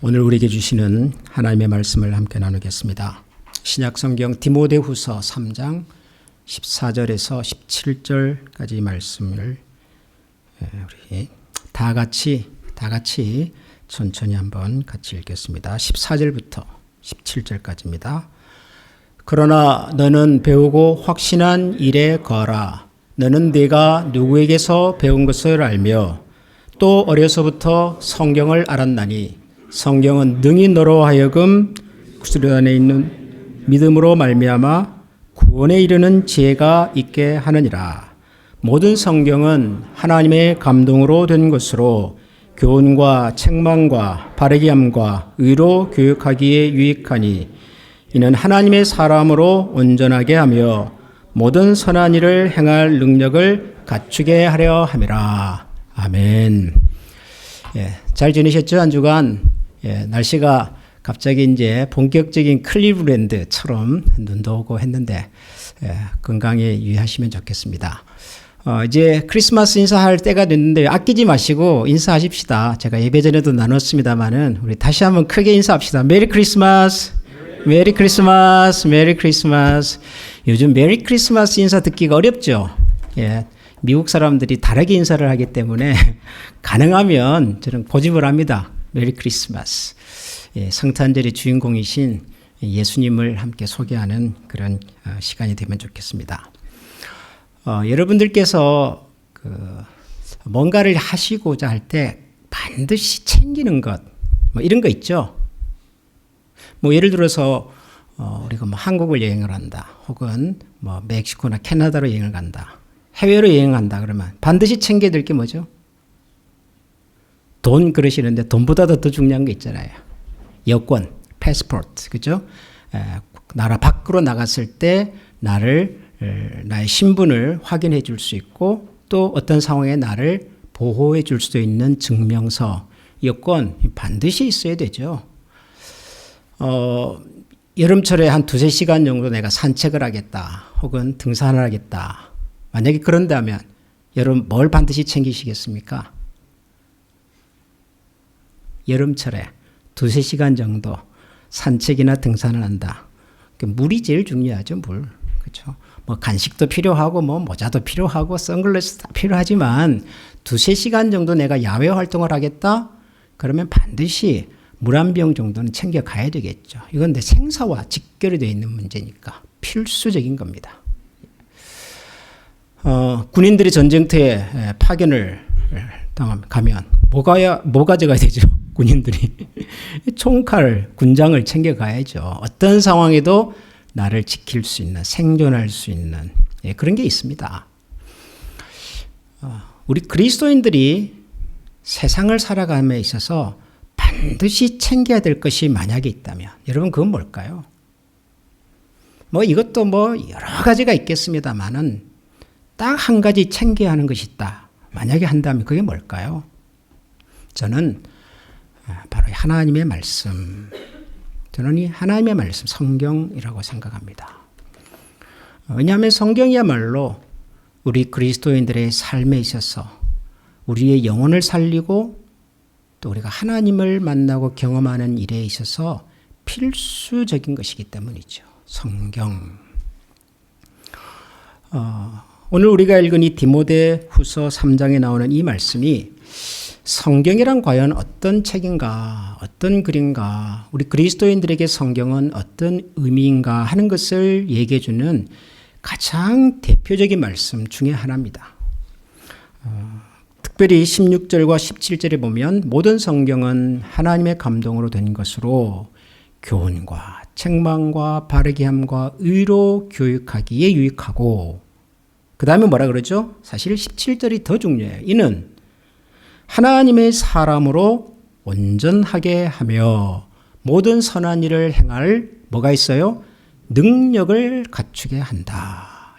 오늘 우리에게 주시는 하나님의 말씀을 함께 나누겠습니다. 신약성경 디모데후서 3장 14절에서 17절까지 말씀을 우리 다 같이 천천히 한번 같이 읽겠습니다. 14절부터 17절까지입니다. 그러나 너는 배우고 확신한 일에 거하라. 너는 네가 누구에게서 배운 것을 알며 또 어려서부터 성경을 알았나니 성경은 능히 너로 하여금 구슬 안에 있는 믿음으로 말미암아 구원에 이르는 지혜가 있게 하느니라. 모든 성경은 하나님의 감동으로 된 것으로 교훈과 책망과 바르게 함과 의로 교육하기에 유익하니 이는 하나님의 사람으로 온전하게 하며 모든 선한 일을 행할 능력을 갖추게 하려 함이라. 아멘. 잘 지내셨죠? 한 주간 날씨가 갑자기 이제 본격적인 클리브랜드처럼 눈도 오고 했는데 건강에 유의하시면 좋겠습니다. 이제 크리스마스 인사할 때가 됐는데 아끼지 마시고 인사하십시다. 제가 예배 전에도 나눴습니다만은 우리 다시 한번 크게 인사합시다. 메리 크리스마스, 메리 크리스마스, 메리 크리스마스. 요즘 메리 크리스마스 인사 듣기가 어렵죠. 미국 사람들이 다르게 인사를 하기 때문에 가능하면 저는 고집을 합니다. 메리 크리스마스. 성탄절의 주인공이신 예수님을 함께 소개하는 그런 시간이 되면 좋겠습니다. 여러분들께서 뭔가를 하시고자 할 때 반드시 챙기는 것, 이런 거 있죠. 예를 들어서 우리가 한국을 여행을 한다, 혹은 멕시코나 캐나다로 여행을 간다, 해외로 여행한다 그러면 반드시 챙겨야 될 게 뭐죠? 돈 그러시는데 돈보다도 더 중요한 게 있잖아요. 여권, 패스포트, 그죠? 나라 밖으로 나갔을 때 나의 신분을 확인해 줄 수 있고 또 어떤 상황에 나를 보호해 줄 수도 있는 증명서, 여권 반드시 있어야 되죠. 여름철에 한 2-3시간 정도 내가 산책을 하겠다, 혹은 등산을 하겠다. 만약에 그런다면 여러분 뭘 반드시 챙기시겠습니까? 여름철에 2-3시간 정도 산책이나 등산을 한다. 물이 제일 중요하죠, 물. 그렇죠? 간식도 필요하고 모자도 필요하고 선글라스 다 필요하지만 2-3시간 정도 내가 야외 활동을 하겠다? 그러면 반드시 물 한 병 정도는 챙겨 가야 되겠죠. 이건 내 생사와 직결이 되어 있는 문제니까 필수적인 겁니다. 군인들이 전쟁터에 파견을 가면 뭐 가져가야 되죠? 군인들이 총칼, 군장을 챙겨가야죠. 어떤 상황에도 나를 지킬 수 있는, 생존할 수 있는 그런 게 있습니다. 우리 그리스도인들이 세상을 살아감에 있어서 반드시 챙겨야 될 것이 만약에 있다면 여러분 그건 뭘까요? 이것도 여러 가지가 있겠습니다만은 딱 한 가지 챙겨야 하는 것이 있다. 만약에 한다면 그게 뭘까요? 저는 바로 하나님의 말씀, 저는 이 하나님의 말씀, 성경이라고 생각합니다. 왜냐하면 성경이야말로 우리 그리스도인들의 삶에 있어서 우리의 영혼을 살리고 또 우리가 하나님을 만나고 경험하는 일에 있어서 필수적인 것이기 때문이죠. 성경. 오늘 우리가 읽은 이 디모데후서 3장에 나오는 이 말씀이 성경이란 과연 어떤 책인가, 어떤 글인가, 우리 그리스도인들에게 성경은 어떤 의미인가 하는 것을 얘기해 주는 가장 대표적인 말씀 중에 하나입니다. 특별히 16절과 17절에 보면 모든 성경은 하나님의 감동으로 된 것으로 교훈과 책망과 바르게 함과 의로 교육하기에 유익하고, 그 다음에 뭐라 그러죠? 사실 17절이 더 중요해요. 이는 하나님의 사람으로 온전하게 하며 모든 선한 일을 행할 뭐가 있어요? 능력을 갖추게 한다.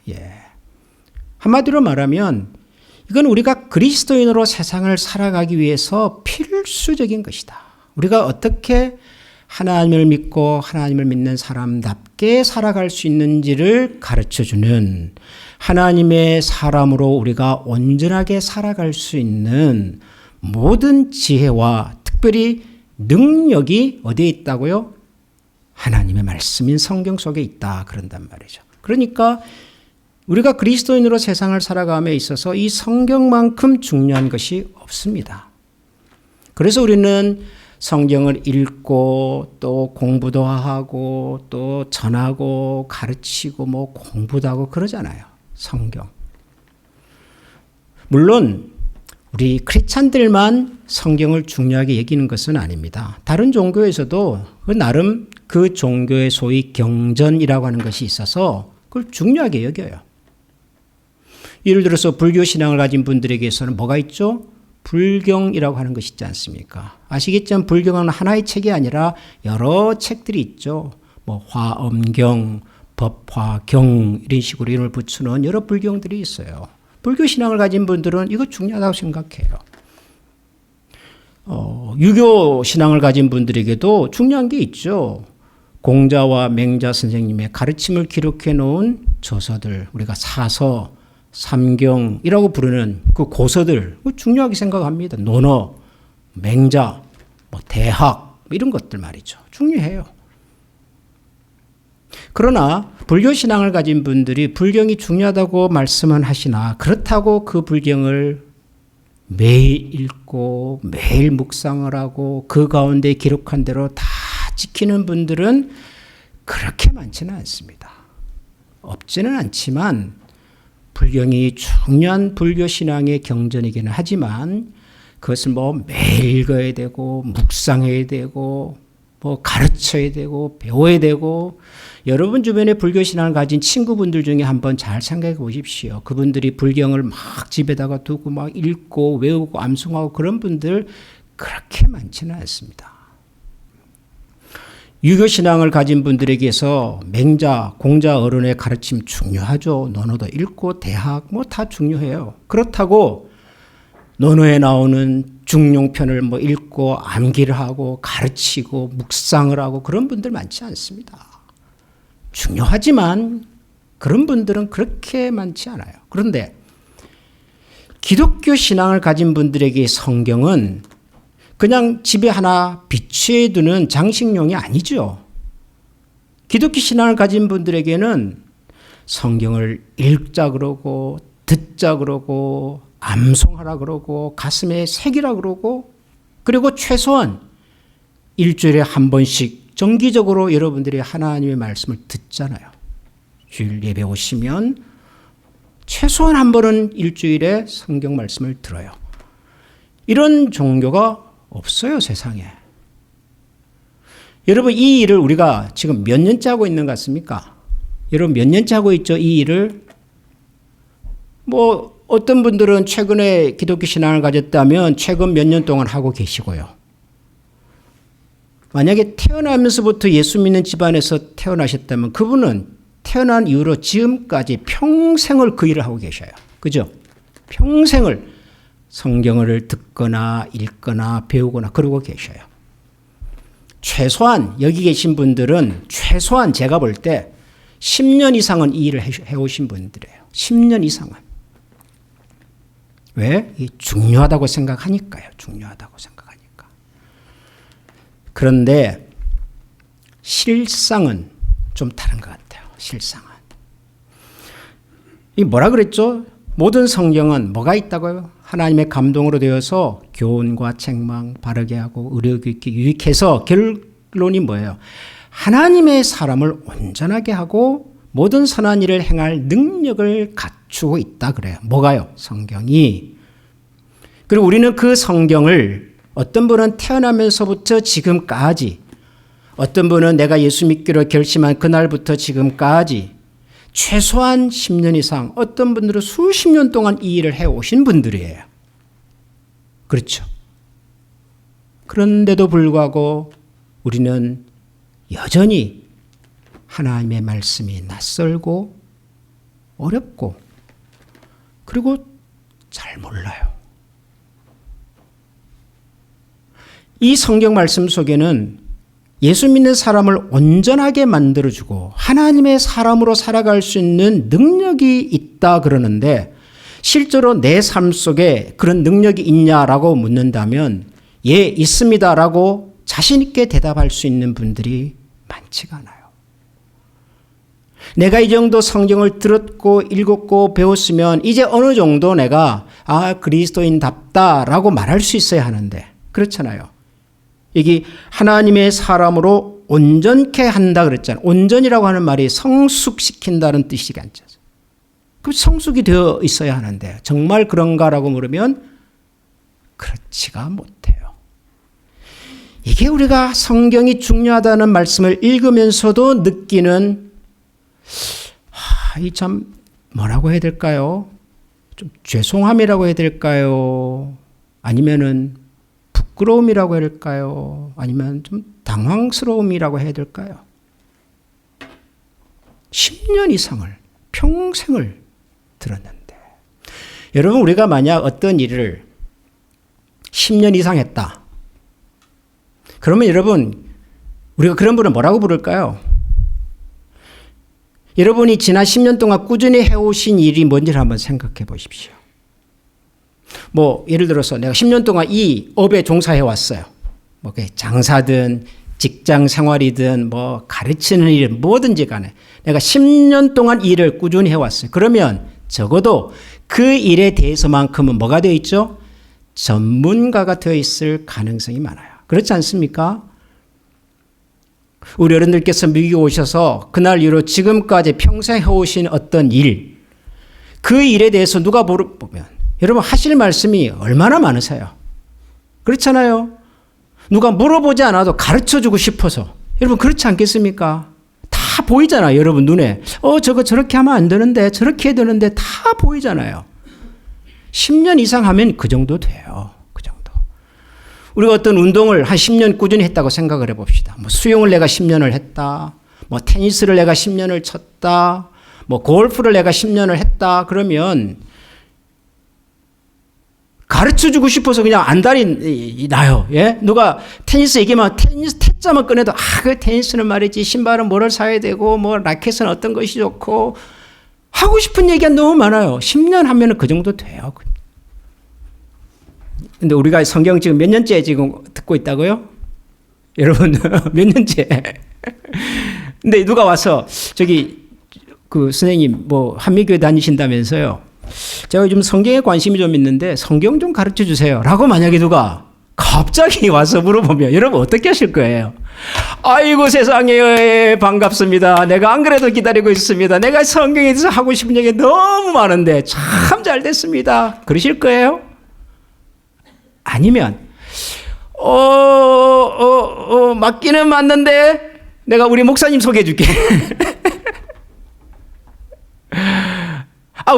한마디로 말하면 이건 우리가 그리스도인으로 세상을 살아가기 위해서 필수적인 것이다. 우리가 어떻게 하나님을 믿고 하나님을 믿는 사람답게 살아갈 수 있는지를 가르쳐주는, 하나님의 사람으로 우리가 온전하게 살아갈 수 있는 모든 지혜와 특별히 능력이 어디에 있다고요? 하나님의 말씀인 성경 속에 있다 그런단 말이죠. 그러니까 우리가 그리스도인으로 세상을 살아감에 있어서 이 성경만큼 중요한 것이 없습니다. 그래서 우리는 성경을 읽고 또 공부도 하고 또 전하고 가르치고 뭐 공부도 하고 그러잖아요. 성경. 물론 우리 크리스찬들만 성경을 중요하게 여기는 것은 아닙니다. 다른 종교에서도 나름 그 종교의 소위 경전이라고 하는 것이 있어서 그걸 중요하게 여겨요. 예를 들어서 불교 신앙을 가진 분들에게서는 뭐가 있죠? 불경이라고 하는 것이 있지 않습니까? 아시겠지만 불경은 하나의 책이 아니라 여러 책들이 있죠. 뭐 화엄경, 법화경 이런 식으로 이름을 붙여놓은 여러 불경들이 있어요. 불교 신앙을 가진 분들은 이거 중요하다고 생각해요. 유교 신앙을 가진 분들에게도 중요한 게 있죠. 공자와 맹자 선생님의 가르침을 기록해 놓은 저서들, 우리가 사서, 삼경이라고 부르는 그 고서들 중요하게 생각합니다. 논어, 맹자, 뭐 대학 이런 것들 말이죠. 중요해요. 그러나 불교 신앙을 가진 분들이 불경이 중요하다고 말씀은 하시나 그렇다고 그 불경을 매일 읽고 매일 묵상을 하고 그 가운데 기록한 대로 다 지키는 분들은 그렇게 많지는 않습니다. 없지는 않지만 불경이 중요한 불교 신앙의 경전이기는 하지만 그것을 뭐 매일 읽어야 되고 묵상해야 되고 뭐 가르쳐야 되고 배워야 되고 여러분 주변에 불교 신앙을 가진 친구분들 중에 한번 잘 생각해 보십시오. 그분들이 불경을 막 집에다가 두고 막 읽고 외우고 암송하고 그런 분들 그렇게 많지는 않습니다. 유교 신앙을 가진 분들에게서 맹자, 공자 어른의 가르침 중요하죠. 논어도 읽고 대학 뭐 다 중요해요. 그렇다고 논어에 나오는 중용편을 뭐 읽고 암기를 하고 가르치고 묵상을 하고 그런 분들 많지 않습니다. 중요하지만 그런 분들은 그렇게 많지 않아요. 그런데 기독교 신앙을 가진 분들에게 성경은 그냥 집에 하나 비치해 두는 장식용이 아니죠. 기독교 신앙을 가진 분들에게는 성경을 읽자 그러고 듣자 그러고 암송하라 그러고 가슴에 새기라 그러고 그리고 최소한 일주일에 한 번씩 정기적으로 여러분들이 하나님의 말씀을 듣잖아요. 주일 예배 오시면 최소한 한 번은 일주일에 성경 말씀을 들어요. 이런 종교가 없어요, 세상에. 여러분, 이 일을 우리가 지금 몇 년째 하고 있는 것 같습니까? 여러분, 몇 년째 하고 있죠, 이 일을? 뭐, 어떤 분들은 최근에 기독교 신앙을 가졌다면 최근 몇 년 동안 하고 계시고요. 만약에 태어나면서부터 예수 믿는 집안에서 태어나셨다면 그분은 태어난 이후로 지금까지 평생을 그 일을 하고 계셔요. 그죠? 평생을 성경을 듣거나 읽거나 배우거나 그러고 계셔요. 최소한 여기 계신 분들은 최소한 제가 볼 때 10년 이상은 이 일을 해오신 분들이에요. 10년 이상은. 왜? 중요하다고 생각하니까요. 중요하다고 생각하니까. 그런데 실상은 좀 다른 것 같아요. 실상은. 이 뭐라 그랬죠? 모든 성경은 뭐가 있다고요? 하나님의 감동으로 되어서 교훈과 책망 바르게 하고 의료 깊게 유익해서 결론이 뭐예요? 하나님의 사람을 온전하게 하고 모든 선한 일을 행할 능력을 갖추고 있다 그래요. 뭐가요? 성경이. 그리고 우리는 그 성경을 어떤 분은 태어나면서부터 지금까지 어떤 분은 내가 예수 믿기로 결심한 그날부터 지금까지 최소한 10년 이상 어떤 분들은 수십 년 동안 이 일을 해오신 분들이에요. 그렇죠. 그런데도 불구하고 우리는 여전히 하나님의 말씀이 낯설고 어렵고 그리고 잘 몰라요. 이 성경 말씀 속에는 예수 믿는 사람을 온전하게 만들어주고 하나님의 사람으로 살아갈 수 있는 능력이 있다 그러는데 실제로 내 삶 속에 그런 능력이 있냐라고 묻는다면 예, 있습니다라고 자신 있게 대답할 수 있는 분들이 많지가 않아요. 내가 이 정도 성경을 들었고 읽었고 배웠으면 이제 어느 정도 내가 그리스도인답다라고 말할 수 있어야 하는데 그렇잖아요. 여기 하나님의 사람으로 온전케 한다 그랬잖아요. 온전이라고 하는 말이 성숙시킨다는 뜻이 아니죠. 그럼 성숙이 되어 있어야 하는데 정말 그런가라고 물으면 그렇지가 못해요. 이게 우리가 성경이 중요하다는 말씀을 읽으면서도 느끼는 이 참 뭐라고 해야 될까요? 좀 죄송함이라고 해야 될까요? 아니면은 부끄러움이라고 해야 될까요? 아니면 좀 당황스러움이라고 해야 될까요? 10년 이상을 평생을 들었는데 여러분 우리가 만약 어떤 일을 10년 이상 했다. 그러면 여러분 우리가 그런 분을 뭐라고 부를까요? 여러분이 지난 10년 동안 꾸준히 해오신 일이 뭔지를 한번 생각해 보십시오. 뭐 예를 들어서 내가 10년 동안 이 업에 종사해 왔어요. 뭐 장사든 직장 생활이든 뭐 가르치는 일 뭐든지 간에 내가 10년 동안 일을 꾸준히 해왔어요. 그러면 적어도 그 일에 대해서만큼은 뭐가 되어 있죠? 전문가가 되어 있을 가능성이 많아요. 그렇지 않습니까? 우리 어른들께서 미국에 오셔서 그날 이후로 지금까지 평생 해오신 어떤 일, 그 일에 대해서 누가 물어보면 여러분 하실 말씀이 얼마나 많으세요? 그렇잖아요. 누가 물어보지 않아도 가르쳐주고 싶어서. 여러분 그렇지 않겠습니까? 다 보이잖아요. 여러분 눈에. 저거 저렇게 하면 안 되는데 저렇게 해야 되는데 다 보이잖아요. 10년 이상 하면 그 정도 돼요. 그 정도. 우리가 어떤 운동을 한 10년 꾸준히 했다고 생각을 해봅시다. 뭐 수영을 내가 10년을 했다. 뭐 테니스를 내가 10년을 쳤다. 뭐 골프를 내가 10년을 했다. 그러면 가르쳐주고 싶어서 그냥 안달이 나요. 예? 누가 테니스 얘기하면 테니스 태자만 꺼내도 그 테니스는 말이지 신발은 뭐를 사야 되고 뭐 라켓은 어떤 것이 좋고 하고 싶은 얘기가 너무 많아요. 10년 하면은 그 정도 돼요. 근데 우리가 성경 지금 몇 년째 지금 듣고 있다고요? 여러분 몇 년째? 근데 누가 와서 저기 그 선생님 뭐 한미교회 다니신다면서요. 제가 요즘 성경에 관심이 좀 있는데 성경 좀 가르쳐 주세요. 라고 만약에 누가 갑자기 와서 물어보면 여러분 어떻게 하실 거예요? 아이고 세상에 반갑습니다. 내가 안 그래도 기다리고 있습니다. 내가 성경에 대해서 하고 싶은 얘기 너무 많은데 참 잘 됐습니다. 그러실 거예요? 아니면 맞기는 맞는데 내가 우리 목사님 소개해 줄게.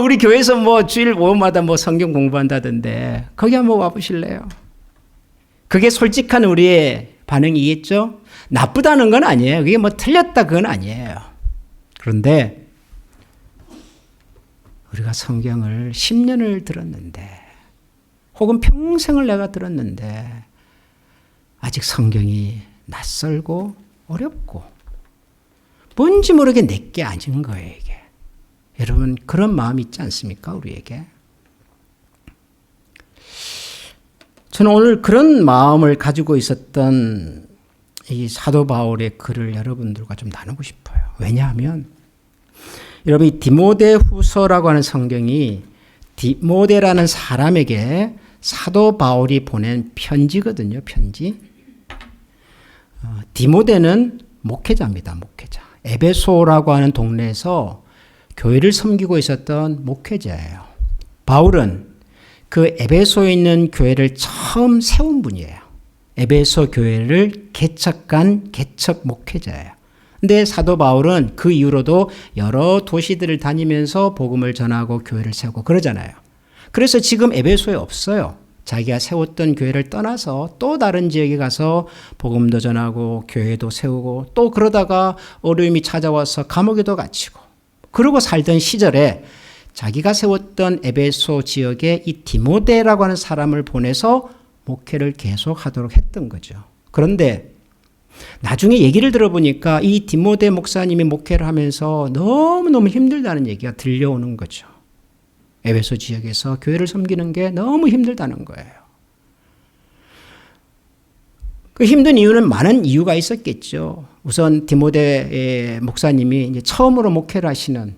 우리 교회에서 뭐 주일 오후마다 뭐 성경 공부한다던데 거기 한번 와보실래요? 그게 솔직한 우리의 반응이겠죠? 나쁘다는 건 아니에요. 그게 뭐 틀렸다 그건 아니에요. 그런데 우리가 성경을 10년을 들었는데 혹은 평생을 내가 들었는데 아직 성경이 낯설고 어렵고 뭔지 모르게 내게 아닌 거예요 이게. 여러분 그런 마음이 있지 않습니까? 우리에게. 저는 오늘 그런 마음을 가지고 있었던 이 사도 바울의 글을 여러분들과 좀 나누고 싶어요. 왜냐하면 여러분 이 디모데 후서라고 하는 성경이 디모데라는 사람에게 사도 바울이 보낸 편지거든요. 편지. 디모데는 목회자입니다. 목회자. 에베소라고 하는 동네에서 교회를 섬기고 있었던 목회자예요. 바울은 그 에베소에 있는 교회를 처음 세운 분이에요. 에베소 교회를 개척한 개척 목회자예요. 근데 사도 바울은 그 이후로도 여러 도시들을 다니면서 복음을 전하고 교회를 세우고 그러잖아요. 그래서 지금 에베소에 없어요. 자기가 세웠던 교회를 떠나서 또 다른 지역에 가서 복음도 전하고 교회도 세우고 또 그러다가 어려움이 찾아와서 감옥에도 갇히고 그러고 살던 시절에 자기가 세웠던 에베소 지역에 이 디모데라고 하는 사람을 보내서 목회를 계속하도록 했던 거죠. 그런데 나중에 얘기를 들어보니까 이 디모데 목사님이 목회를 하면서 너무너무 힘들다는 얘기가 들려오는 거죠. 에베소 지역에서 교회를 섬기는 게 너무 힘들다는 거예요. 그 힘든 이유는 많은 이유가 있었겠죠. 우선 디모데 목사님이 이제 처음으로 목회를 하시는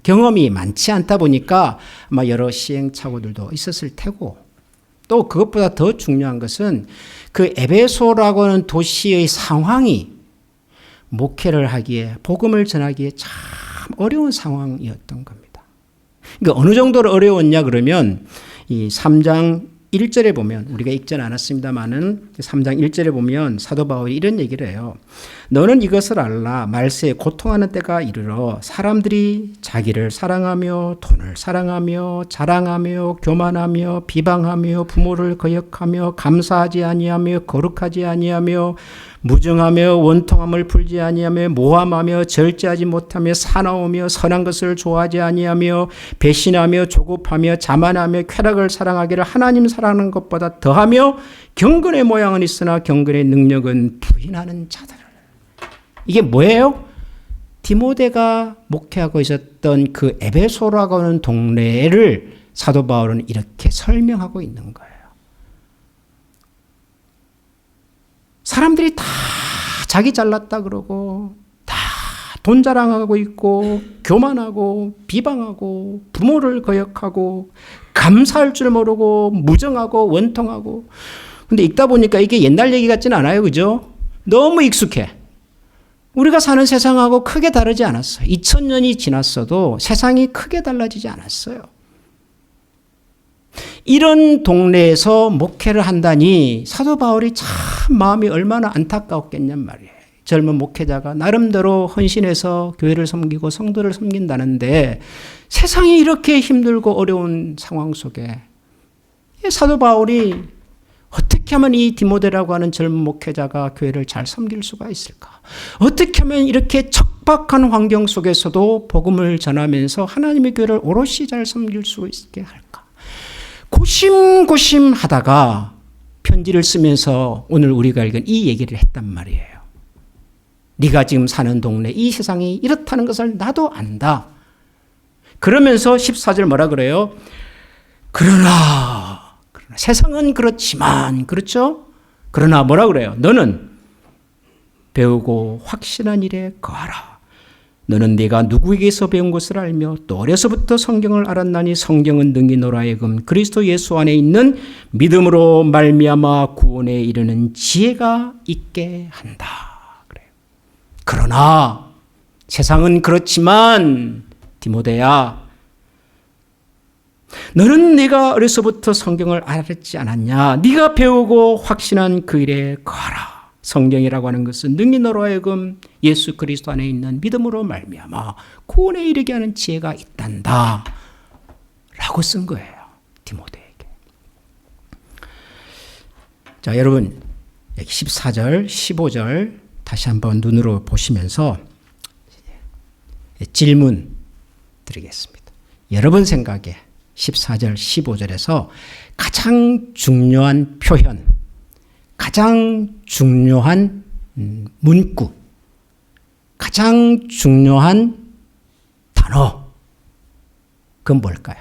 경험이 많지 않다 보니까 아마 여러 시행착오들도 있었을 테고, 또 그것보다 더 중요한 것은 그 에베소라고 하는 도시의 상황이 목회를 하기에, 복음을 전하기에 참 어려운 상황이었던 겁니다. 그러니까 어느 정도로 어려웠냐 그러면 이 3장 1절에 보면, 우리가 읽지는 않았습니다만은 3장 1절에 보면 사도 바울이 이런 얘기를 해요. 너는 이것을 알라. 말세에 고통하는 때가 이르러 사람들이 자기를 사랑하며 돈을 사랑하며 자랑하며 교만하며 비방하며 부모를 거역하며 감사하지 아니하며 거룩하지 아니하며 무정하며 원통함을 풀지 아니하며 모함하며 절제하지 못하며 사나우며 선한 것을 좋아하지 아니하며 배신하며 조급하며 자만하며 쾌락을 사랑하기를 하나님 사랑하는 것보다 더하며 경건의 모양은 있으나 경건의 능력은 부인하는 자들. 이게 뭐예요? 디모데가 목회하고 있었던 그 에베소라고 하는 동네를 사도 바울은 이렇게 설명하고 있는 거예요. 사람들이 다 자기 잘났다 그러고, 다 돈 자랑하고 있고, 교만하고, 비방하고, 부모를 거역하고, 감사할 줄 모르고, 무정하고, 원통하고. 근데 읽다 보니까 이게 옛날 얘기 같지는 않아요. 그죠? 너무 익숙해. 우리가 사는 세상하고 크게 다르지 않았어요. 2000년이 지났어도 세상이 크게 달라지지 않았어요. 이런 동네에서 목회를 한다니 사도 바울이 참 마음이 얼마나 안타까웠겠냔 말이에요. 젊은 목회자가 나름대로 헌신해서 교회를 섬기고 성도를 섬긴다는데 세상이 이렇게 힘들고 어려운 상황 속에 사도 바울이 어떻게 하면 이 디모데라고 하는 젊은 목회자가 교회를 잘 섬길 수가 있을까? 어떻게 하면 이렇게 척박한 환경 속에서도 복음을 전하면서 하나님의 교회를 오롯이 잘 섬길 수 있게 할까? 고심하다가 편지를 쓰면서 오늘 우리가 읽은 이 얘기를 했단 말이에요. 네가 지금 사는 동네, 이 세상이 이렇다는 것을 나도 안다. 그러면서 14절 뭐라 그래요? 그러나 세상은 그렇지만, 그렇죠? 그러나 뭐라 그래요? 너는 배우고 확신한 일에 거하라. 너는 네가 누구에게서 배운 것을 알며 또 어려서부터 성경을 알았나니 성경은 능히 너로 하여금 그리스도 예수 안에 있는 믿음으로 말미암아 구원에 이르는 지혜가 있게 한다. 그래요. 그러나 세상은 그렇지만 디모데야, 너는 네가 어려서부터 성경을 알았지 않았냐? 네가 배우고 확신한 그 일에 거하라. 성경이라고 하는 것은 능히 너로 하여금 예수 그리스도 안에 있는 믿음으로 말미암아 구원에 이르게 하는 지혜가 있단다 라고 쓴 거예요. 디모데에게. 자, 여러분 여기 14절 15절 다시 한번 눈으로 보시면서 질문 드리겠습니다. 여러분 생각에 14절 15절에서 가장 중요한 표현, 가장 중요한 문구, 가장 중요한 단어, 그건 뭘까요?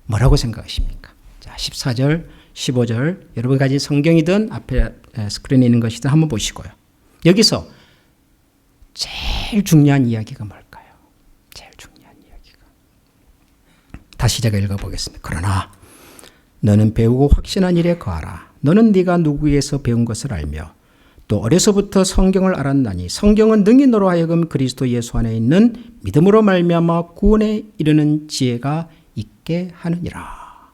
뭐라고 생각하십니까? 자, 14절, 15절, 여러분 가진 성경이든 앞에 스크린에 있는 것이든 한번 보시고요. 여기서 제일 중요한 이야기가 뭘까요? 제일 중요한 이야기가. 다시 제가 읽어보겠습니다. 그러나 너는 배우고 확신한 일에 거하라. 너는 네가 누구에게서 배운 것을 알며 또 어려서부터 성경을 알았나니 성경은 능히 너로 하여금 그리스도 예수 안에 있는 믿음으로 말미암아 구원에 이르는 지혜가 있게 하느니라.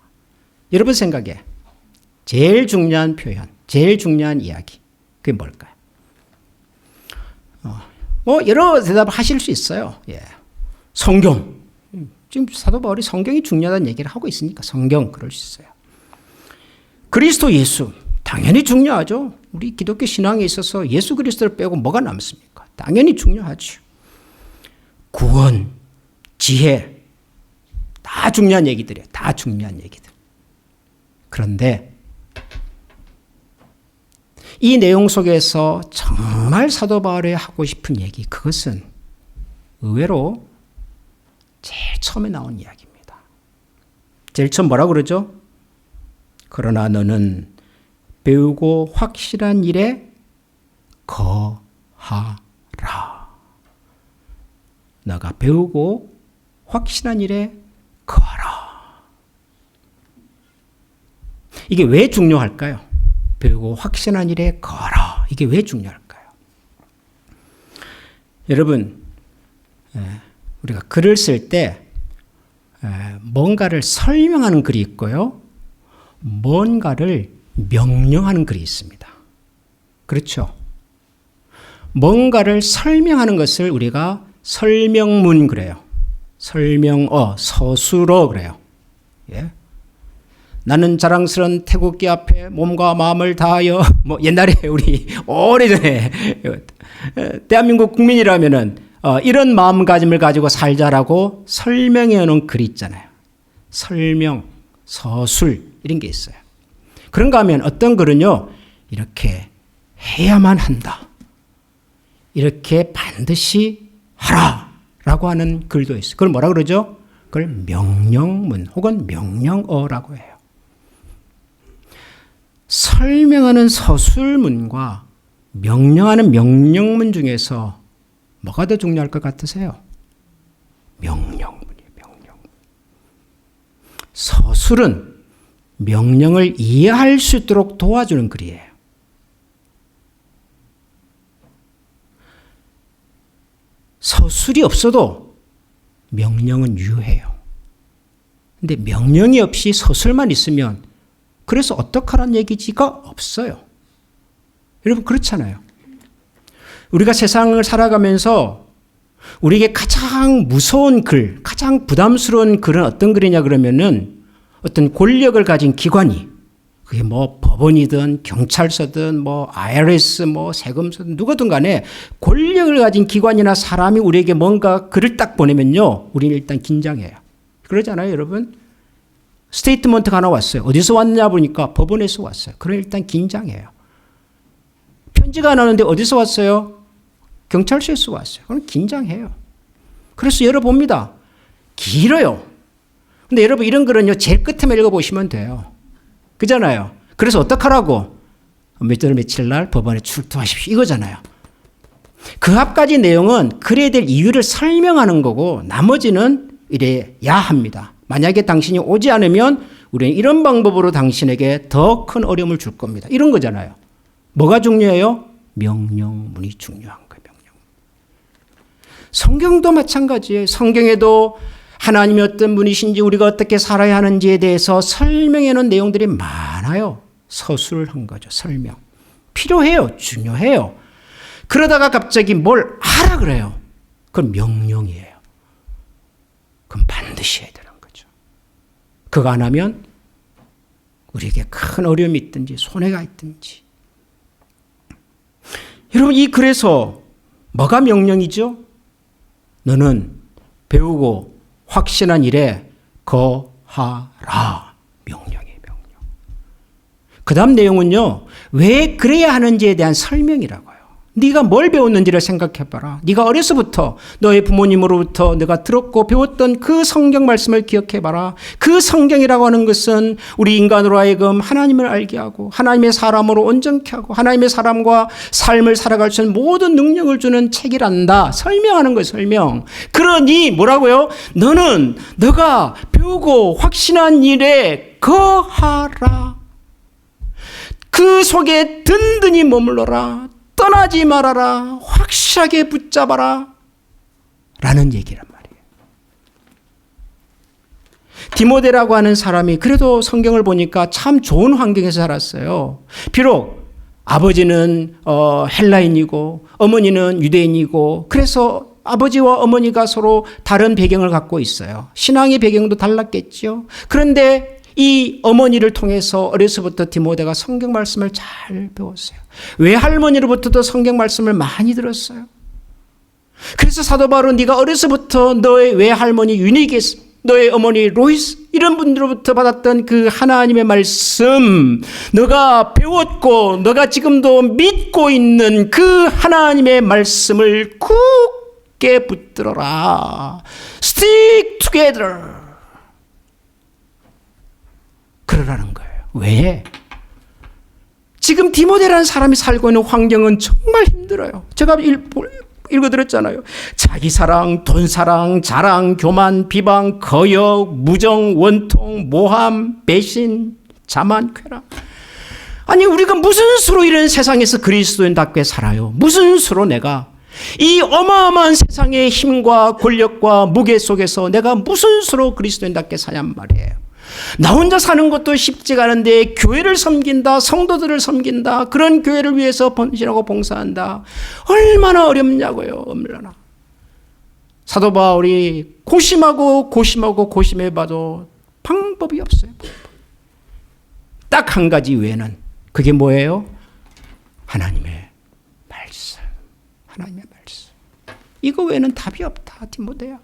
여러분 생각에 제일 중요한 표현, 제일 중요한 이야기, 그게 뭘까요? 여러 대답을 하실 수 있어요. 예. 성경. 지금 사도 바울이 성경이 중요하다는 얘기를 하고 있으니까 성경, 그럴 수 있어요. 그리스도 예수, 당연히 중요하죠. 우리 기독교 신앙에 있어서 예수 그리스도를 빼고 뭐가 남습니까? 당연히 중요하죠. 구원, 지혜, 다 중요한 얘기들이에요. 다 중요한 얘기들. 그런데 이 내용 속에서 정말 사도 바울이 하고 싶은 얘기, 그것은 의외로 제일 처음에 나온 이야기입니다. 제일 처음 뭐라고 그러죠? 그러나 너는 배우고 확실한 일에 거하라. 너가 배우고 확실한 일에 거하라. 이게 왜 중요할까요? 배우고 확실한 일에 거하라. 이게 왜 중요할까요? 여러분, 우리가 글을 쓸 때 뭔가를 설명하는 글이 있고요. 뭔가를 명령하는 글이 있습니다. 그렇죠? 뭔가를 설명하는 것을 우리가 설명문 그래요. 설명어, 서술어 그래요. 예? 나는 자랑스러운 태국기 앞에 몸과 마음을 다하여 뭐 옛날에 우리 오래전에 대한민국 국민이라면은 이런 마음가짐을 가지고 살자라고 설명해 놓은 글이 있잖아요. 설명, 서술 이런 게 있어요. 그런가 하면 어떤 글은요. 이렇게 해야만 한다. 이렇게 반드시 하라라고 하는 글도 있어요. 그걸 뭐라 그러죠? 그걸 명령문 혹은 명령어라고 해요. 설명하는 서술문과 명령하는 명령문 중에서 뭐가 더 중요할 것 같으세요? 명령문이에요. 명령문. 서술은 명령을 이해할 수 있도록 도와주는 글이에요. 서술이 없어도 명령은 유효해요. 근데 명령이 없이 서술만 있으면 그래서 어떡하라는 얘기지가 없어요. 여러분 그렇잖아요. 우리가 세상을 살아가면서 우리에게 가장 무서운 글, 가장 부담스러운 글은 어떤 글이냐 그러면은 어떤 권력을 가진 기관이 그게 뭐 법원이든 경찰서든 뭐 IRS 뭐 세금서든 누구든 간에 권력을 가진 기관이나 사람이 우리에게 뭔가 글을 딱 보내면요. 우리는 일단 긴장해요. 그러잖아요, 여러분. 스테이트먼트가 하나 왔어요. 어디서 왔냐 보니까 법원에서 왔어요. 그럼 일단 긴장해요. 편지가 하나 왔는데 어디서 왔어요? 경찰서에서 왔어요. 그럼 긴장해요. 그래서 열어봅니다. 길어요. 근데 여러분 이런 글은요. 제일 끝에만 읽어보시면 돼요. 그잖아요. 그래서 어떡하라고? 며칠 날 법원에 출두하십시오. 이거잖아요. 그 앞까지 내용은 그래야 될 이유를 설명하는 거고 나머지는 이래야 합니다. 만약에 당신이 오지 않으면 우리는 이런 방법으로 당신에게 더 큰 어려움을 줄 겁니다. 이런 거잖아요. 뭐가 중요해요? 명령문이 중요한 거예요. 명령. 성경도 마찬가지예요. 성경에도 하나님이 어떤 분이신지 우리가 어떻게 살아야 하는지에 대해서 설명해 놓은 내용들이 많아요. 서술한 거죠. 설명. 필요해요. 중요해요. 그러다가 갑자기 뭘 하라 그래요. 그건 명령이에요. 그럼 반드시 해야 되는 거죠. 그거 안 하면 우리에게 큰 어려움이 있든지 손해가 있든지. 여러분 이 글에서 뭐가 명령이죠? 너는 배우고 확신한 일에 거하라. 명령이에요. 명령. 그 다음 내용은요. 왜 그래야 하는지에 대한 설명이라고요. 네가 뭘 배웠는지를 생각해봐라. 네가 어려서부터 너의 부모님으로부터 네가 들었고 배웠던 그 성경 말씀을 기억해봐라. 그 성경이라고 하는 것은 우리 인간으로 하여금 하나님을 알게 하고 하나님의 사람으로 온전케 하고 하나님의 사람과 삶을 살아갈 수 있는 모든 능력을 주는 책이란다. 설명하는 거예요. 설명. 그러니 뭐라고요? 너는 너가 배우고 확신한 일에 거하라. 그 속에 든든히 머물러라. 떠나지 말아라. 확실하게 붙잡아라. 라는 얘기란 말이에요. 디모데라고 하는 사람이 그래도 성경을 보니까 참 좋은 환경에서 살았어요. 비록 아버지는 헬라인이고 어머니는 유대인이고 그래서 아버지와 어머니가 서로 다른 배경을 갖고 있어요. 신앙의 배경도 달랐겠죠. 그런데 이 어머니를 통해서 어려서부터 디모데가 성경 말씀을 잘 배웠어요. 외할머니로부터도 성경 말씀을 많이 들었어요. 그래서 사도 바울은 네가 어려서부터 너의 외할머니 유니게스, 너의 어머니 로이스 이런 분들로부터 받았던 그 하나님의 말씀, 너가 배웠고 너가 지금도 믿고 있는 그 하나님의 말씀을 굳게 붙들어라. Stick together. 그러라는 거예요. 왜? 지금 디모데라는 사람이 살고 있는 환경은 정말 힘들어요. 제가 읽어드렸잖아요. 자기 사랑, 돈 사랑, 자랑, 교만, 비방, 거역, 무정, 원통, 모함, 배신, 자만, 쾌락. 아니 우리가 무슨 수로 이런 세상에서 그리스도인답게 살아요? 무슨 수로 내가 이 어마어마한 세상의 힘과 권력과 무게 속에서 내가 무슨 수로 그리스도인답게 사냔 말이에요. 나 혼자 사는 것도 쉽지가 않은데 교회를 섬긴다, 성도들을 섬긴다, 그런 교회를 위해서 헌신하고 봉사한다. 얼마나 어렵냐고요. 얼마나. 사도 바울이 고심해봐도 방법이 없어요. 딱 한 가지 외에는 그게 뭐예요? 하나님의 말씀. 하나님의 말씀. 이거 외에는 답이 없다, 디모데야.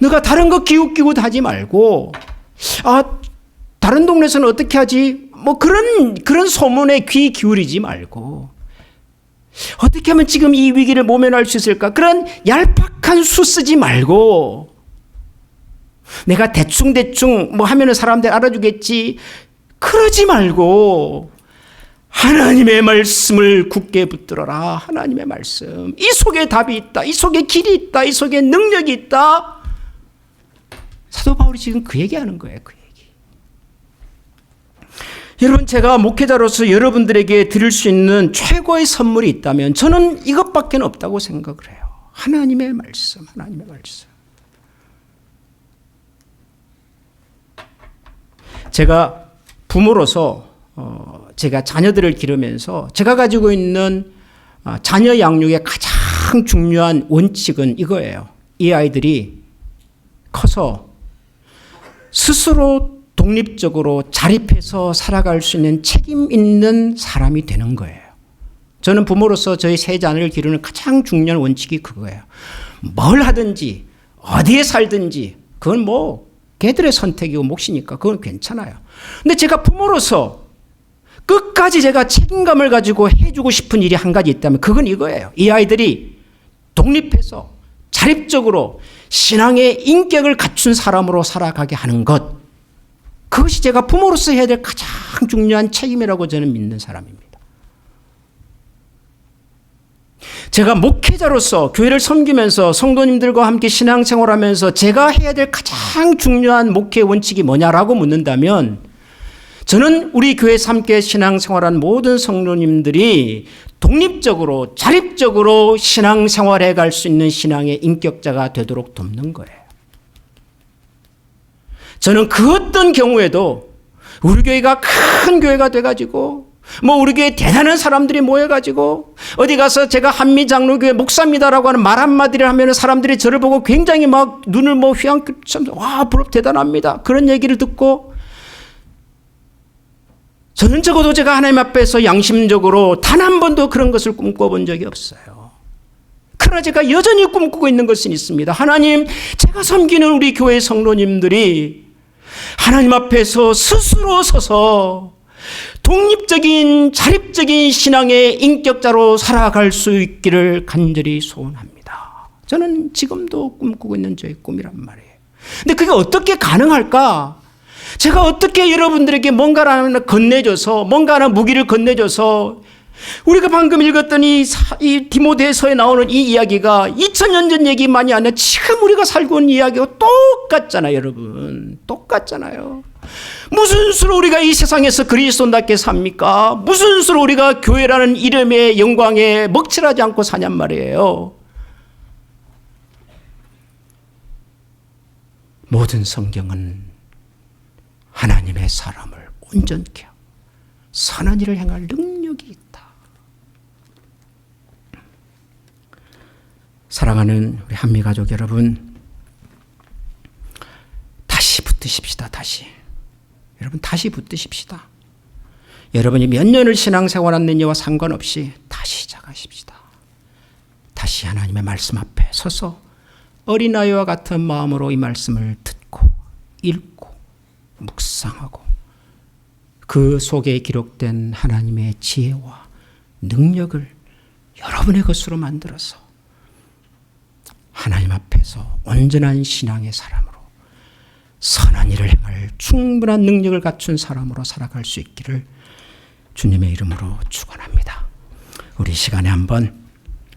너가 다른 거 기웃기웃 하지 말고, 다른 동네에서는 어떻게 하지? 뭐 그런 소문에 귀 기울이지 말고, 어떻게 하면 지금 이 위기를 모면할 수 있을까? 그런 얄팍한 수 쓰지 말고, 내가 대충 뭐 하면은 사람들 알아주겠지. 그러지 말고, 하나님의 말씀을 굳게 붙들어라. 하나님의 말씀. 이 속에 답이 있다. 이 속에 길이 있다. 이 속에 능력이 있다. 사도 바울이 지금 그 얘기하는 거예요. 그 얘기. 여러분, 제가 목회자로서 여러분들에게 드릴 수 있는 최고의 선물이 있다면 저는 이것밖에 없다고 생각을 해요. 하나님의 말씀. 하나님의 말씀. 제가 부모로서 제가 자녀들을 기르면서 제가 가지고 있는 자녀 양육의 가장 중요한 원칙은 이거예요. 이 아이들이 커서 스스로 독립적으로 자립해서 살아갈 수 있는 책임 있는 사람이 되는 거예요. 저는 부모로서 저희 세 자녀를 기르는 가장 중요한 원칙이 그거예요. 뭘 하든지 어디에 살든지 그건 뭐 걔들의 선택이고 몫이니까 그건 괜찮아요. 근데 제가 부모로서 끝까지 제가 책임감을 가지고 해주고 싶은 일이 한 가지 있다면 그건 이거예요. 이 아이들이 독립해서 자립적으로 신앙의 인격을 갖춘 사람으로 살아가게 하는 것. 그것이 제가 부모로서 해야 될 가장 중요한 책임이라고 저는 믿는 사람입니다. 제가 목회자로서 교회를 섬기면서 성도님들과 함께 신앙생활하면서 제가 해야 될 가장 중요한 목회 원칙이 뭐냐라고 묻는다면 저는 우리 교회에서 함께 신앙생활한 모든 성도님들이 독립적으로 자립적으로 신앙생활해 갈 수 있는 신앙의 인격자가 되도록 돕는 거예요. 저는 그 어떤 경우에도 우리 교회가 큰 교회가 돼가지고 뭐 우리 교회에 대단한 사람들이 모여가지고 어디 가서 제가 한미장로교회 목사입니다라고 하는 말 한마디를 하면 사람들이 저를 보고 굉장히 막 눈을 뭐 휘황찬 와 부럽 대단합니다. 그런 얘기를 듣고 저는 적어도 제가 하나님 앞에서 양심적으로 단 한 번도 그런 것을 꿈꿔본 적이 없어요. 그러나 제가 여전히 꿈꾸고 있는 것은 있습니다. 하나님, 제가 섬기는 우리 교회 성도님들이 하나님 앞에서 스스로 서서 독립적인 자립적인 신앙의 인격자로 살아갈 수 있기를 간절히 소원합니다. 저는 지금도 꿈꾸고 있는 저의 꿈이란 말이에요. 근데 그게 어떻게 가능할까? 제가 어떻게 여러분들에게 뭔가를 하나 건네줘서 뭔가 하나 무기를 건네줘서 우리가 방금 읽었던 이 디모데서에 나오는 이 이야기가 2000년 전 얘기만이 아니라 지금 우리가 살고 있는 이야기가 똑같잖아요. 여러분 똑같잖아요. 무슨 수로 우리가 이 세상에서 그리스도인답게 삽니까? 무슨 수로 우리가 교회라는 이름의 영광에 먹칠하지 않고 사냔 말이에요. 모든 성경은 하나님의 사람을 온전케 하고 선한 일을 행할 능력이 있다. 사랑하는 우리 한미가족 여러분, 다시 붙드십시다. 여러분 다시 붙드십시다. 여러분이 몇 년을 신앙생활했느냐와 상관없이 다시 시작하십시다. 다시 하나님의 말씀 앞에 서서 어린아이와 같은 마음으로 이 말씀을 듣고 읽고 묵상하고 그 속에 기록된 하나님의 지혜와 능력을 여러분의 것으로 만들어서 하나님 앞에서 온전한 신앙의 사람으로 선한 일을 행할 충분한 능력을 갖춘 사람으로 살아갈 수 있기를 주님의 이름으로 축원합니다. 우리 시간에 한번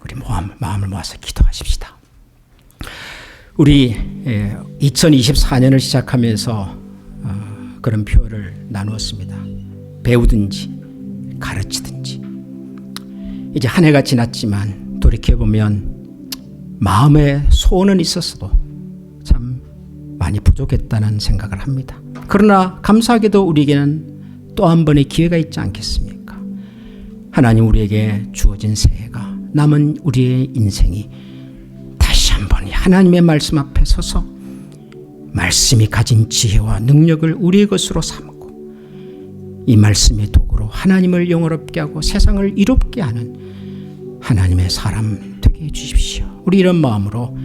우리 마음을 모아서 기도하십시다. 우리 2024년을 시작하면서 그런 표현을 나누었습니다. 배우든지 가르치든지. 이제 한 해가 지났지만 돌이켜보면 마음의 소원은 있었어도 참 많이 부족했다는 생각을 합니다. 그러나 감사하게도 우리에게는 또 한 번의 기회가 있지 않겠습니까? 하나님 우리에게 주어진 새해가, 남은 우리의 인생이 다시 한 번 하나님의 말씀 앞에 서서 말씀이 가진 지혜와 능력을 우리의 것으로 삼고 이 말씀의 도구로 하나님을 영화롭게 하고 세상을 이롭게 하는 하나님의 사람 되게 해주십시오. 우리 이런 마음으로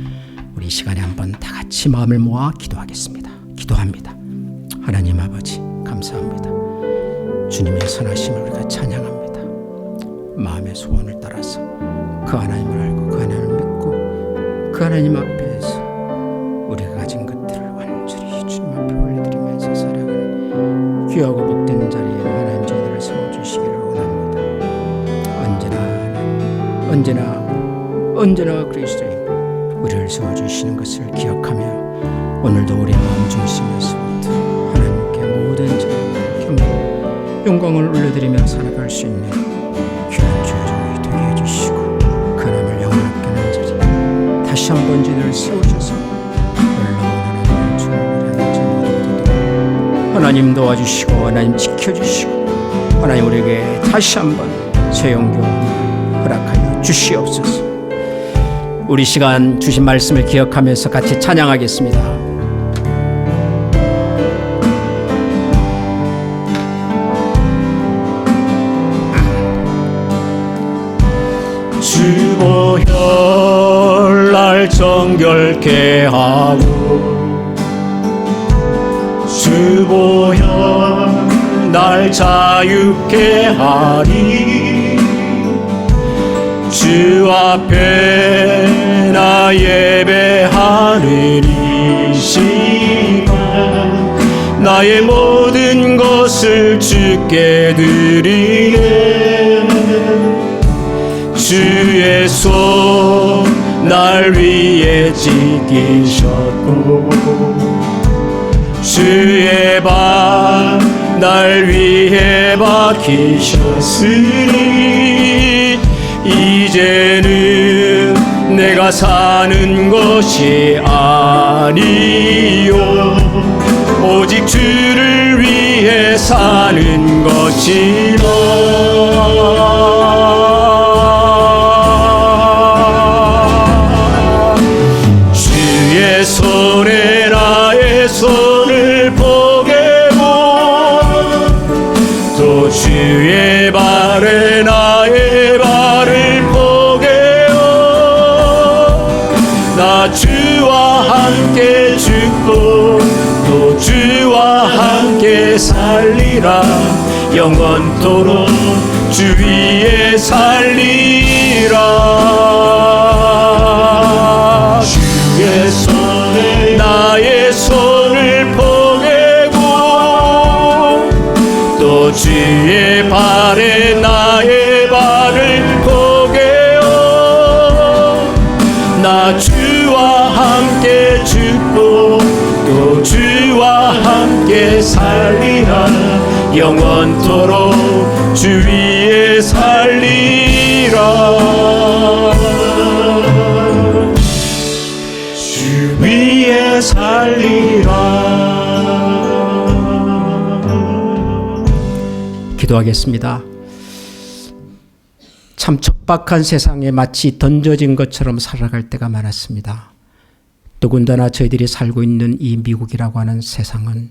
우리 시간에 한번 다 같이 마음을 모아 기도하겠습니다. 기도합니다. 하나님 아버지 감사합니다. 주님의 선하심을 우리가 찬양합니다. 마음의 소원을 따라서 그 하나님을 알고 그 하나님을 믿고 그 하나님 앞에서 우리가 가진 것들을 완전히 주님 앞에 올려드리면서 살아가는 귀하고 복된 자리에 하나님 저희들을 세워주시기를 원합니다. 언제나 그리스도인 우리를 세워주시는 것을 기억하며 오늘도 우리의 마음 중심에서부터 하나님께 모든 자의 영광을 올려드리며 살아갈 수 있는 귀한 주의 되게 해주시고 그 하나님을 영원하게 하는 자리 다시 한번 저희들을 세우셔서 놀라운 하나님의 주님을 하는 자 하나님 도와주시고 하나님 지켜주시고 하나님 우리에게 다시 한번 새 영경 허락하여 주시옵소서. 우리 시간 주신 말씀을 기억하면서 같이 찬양하겠습니다. 주보혈 날 정결케 하고 주보혈 날 자유케 하리 주 앞에 나 예배하는 이 시간 나의 모든 것을 주께 드리네 주의 손 날 위에 지키셨고 주의 발 날 위에 박히셨으니 이제는 내가 사는 것이 아니요 오직 주를 위해 사는 것이라 주의 손에 나의 손을 포개고 또 주의 발에 나의 발을 포개어 나 주와 함께 죽고 또 주와 함께 살리라 영원토록 주 위에 살리라 주의 손에 나의 손을 포개고 또 주의 발에 나의 발을 포개어 나 주와 함께 죽고 또 주와 함께 살리라 영원토록 주 위에 살리라 주 위에 살리라 기도하겠습니다. 참 척박한 세상에 마치 던져진 것처럼 살아갈 때가 많았습니다. 더군다나 저희들이 살고 있는 이 미국이라고 하는 세상은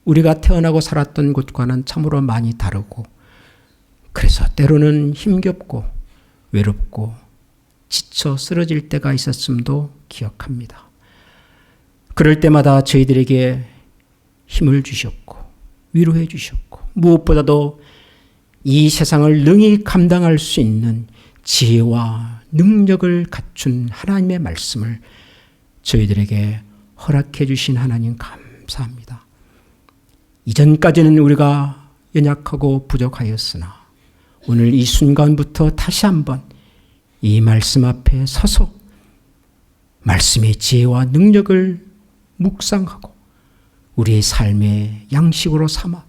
우리가 태어나고 살았던 곳과는 참으로 많이 다르고 그래서 때로는 힘겹고 외롭고 지쳐 쓰러질 때가 있었음도 기억합니다. 그럴 때마다 저희들에게 힘을 주셨고 위로해 주셨고 무엇보다도 이 세상을 능히 감당할 수 있는 지혜와 능력을 갖춘 하나님의 말씀을 저희들에게 허락해 주신 하나님 감사합니다. 감사합니다. 이전까지는 우리가 연약하고 부족하였으나 오늘 이 순간부터 다시 한번 이 말씀 앞에 서서 말씀의 지혜와 능력을 묵상하고 우리의 삶의 양식으로 삼아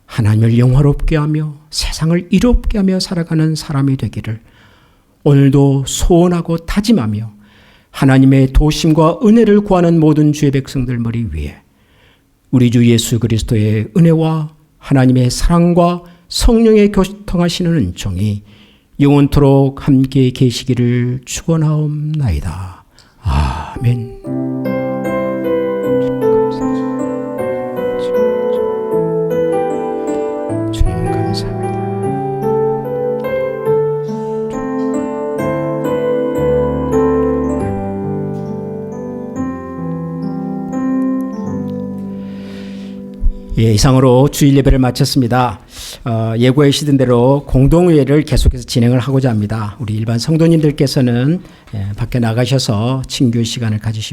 하나님을 영화롭게 하며 세상을 이롭게 하며 살아가는 사람이 되기를 오늘도 소원하고 다짐하며 하나님의 도심과 은혜를 구하는 모든 주의 백성들 머리 위에 우리 주 예수 그리스도의 은혜와 하나님의 사랑과 성령의 교통하시는 은총이 영원토록 함께 계시기를 축원하옵나이다. 아멘. 주님 감사합니다. 예, 이상으로 주일 예배를 마쳤습니다. 예고해 주시던 대로 공동회의를 계속해서 진행을 하고자 합니다. 우리 일반 성도님들께서는 밖에 나가셔서 친교 시간을 가지시고